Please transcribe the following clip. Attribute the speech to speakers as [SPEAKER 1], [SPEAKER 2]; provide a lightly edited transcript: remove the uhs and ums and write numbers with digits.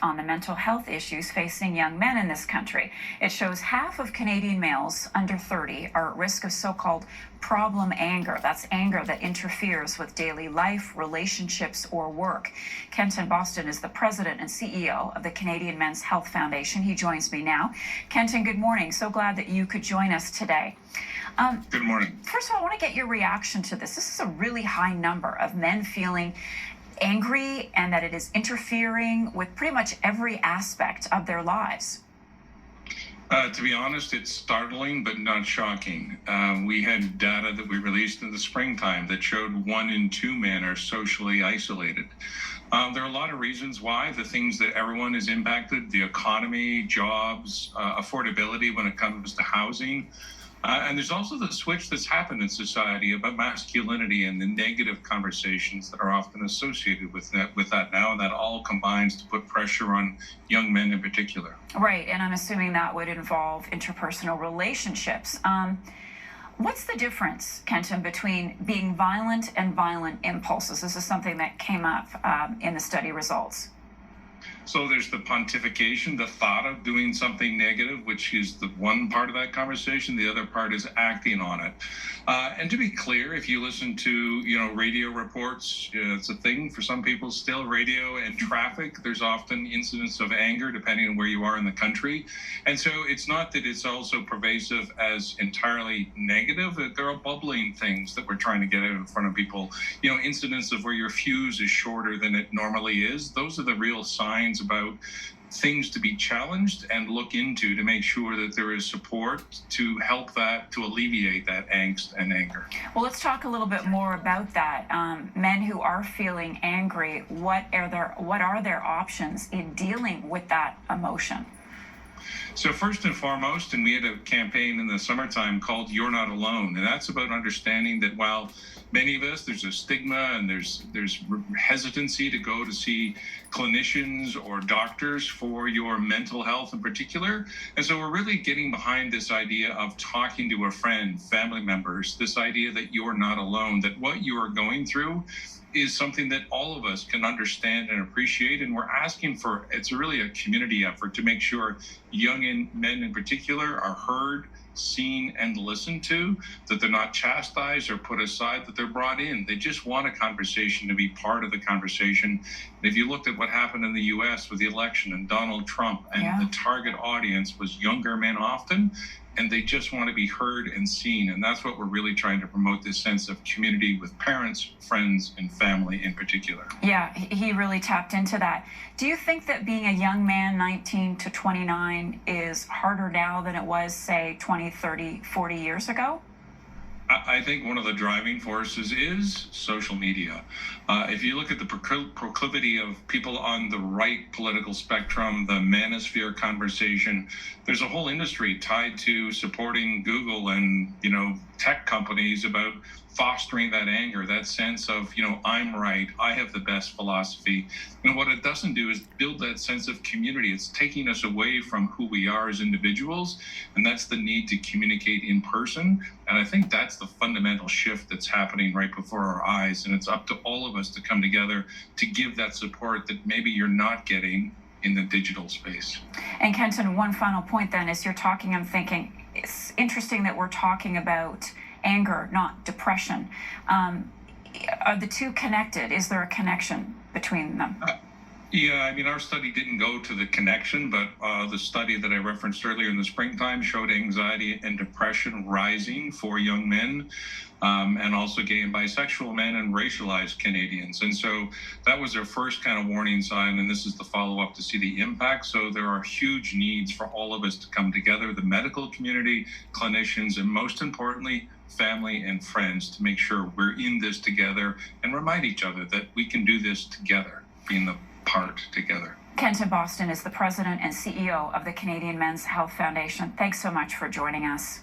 [SPEAKER 1] On the mental health issues facing young men in this country. It shows half of Canadian males under 30 are at risk of so-called problem anger. That's anger that interferes with daily life, relationships, or work. Kenton Boston is the president and CEO of the Canadian Men's Health Foundation. He joins me now. Kenton, good morning. So glad that you could join us today.
[SPEAKER 2] Good morning.
[SPEAKER 1] First of all, I want to get your reaction to this. This is a really high number of men feeling angry and that it is interfering with pretty much every aspect of their lives.
[SPEAKER 2] To be honest, it's startling but not shocking. We had data that we released in the springtime that showed 1 in 2 men are socially isolated. There are a lot of reasons why. The things that everyone is impacted: the economy, jobs, affordability when it comes to housing. And there's also the switch that's happened in society about masculinity and the negative conversations that are often associated with that now, and that all combines to put pressure on young men in particular.
[SPEAKER 1] Right, and I'm assuming that would involve interpersonal relationships. What's the difference, Kenton, between being violent and violent impulses? This is something that came up in the study results.
[SPEAKER 2] So there's the pontification, the thought of doing something negative, which is the one part of that conversation. The other part is acting on it. And to be clear, if you listen to, radio reports, it's a thing for some people still, radio and traffic. There's often incidents of anger depending on where you are in the country. And so it's not that it's also pervasive as entirely negative. There are bubbling things that we're trying to get out in front of people. Incidents of where your fuse is shorter than it normally is. Those are the real signs about things to be challenged and look into to make sure that there is support to help that, to alleviate that angst and anger.
[SPEAKER 1] Well, let's talk a little bit more about that. Men who are feeling angry, what are their options in dealing with that emotion?
[SPEAKER 2] So first and foremost, and we had a campaign in the summertime called You're Not Alone. And that's about understanding that while many of us, there's a stigma and there's hesitancy to go to see clinicians or doctors for your mental health in particular. And so we're really getting behind this idea of talking to a friend, family members, this idea that you're not alone, that what you are going through is something that all of us can understand and appreciate. And we're asking for, it's really a community effort to make sure young men in particular are heard, seen, and listened to, that they're not chastised or put aside, that they're brought in. They just want a conversation, to be part of the conversation. And if you looked at what happened in the US with the election and Donald Trump, and the target audience was younger men often, and they just want to be heard and seen. And that's what we're really trying to promote, this sense of community with parents, friends, and family in particular.
[SPEAKER 1] Yeah, he really tapped into that. Do you think that being a young man, 19 to 29, is harder now than it was, say, 20, 30, 40 years ago?
[SPEAKER 2] I think one of the driving forces is social media. If you look at the proclivity of people on the right political spectrum, the manosphere conversation, there's a whole industry tied to supporting Google and, tech companies about fostering that anger, that sense of, I'm right, I have the best philosophy. And what it doesn't do is build that sense of community. It's taking us away from who we are as individuals, and that's the need to communicate in person. And I think that's the fundamental shift that's happening right before our eyes. And it's up to all of us to come together to give that support that maybe you're not getting in the digital space.
[SPEAKER 1] And Kenton, one final point then, as you're talking, I'm thinking it's interesting that we're talking about anger, not depression. Are the two connected? Is there a connection between them?
[SPEAKER 2] Yeah, our study didn't go to the connection, but the study that I referenced earlier in the springtime showed anxiety and depression rising for young men, and also gay and bisexual men and racialized Canadians. And so that was their first kind of warning sign, and this is the follow-up to see the impact. So there are huge needs for all of us to come together, the medical community, clinicians, and most importantly, family and friends, to make sure we're in this together and remind each other that we can do this together, being the part together.
[SPEAKER 1] Kenton Boston is the president and CEO of the Canadian Men's Health Foundation. Thanks so much for joining us.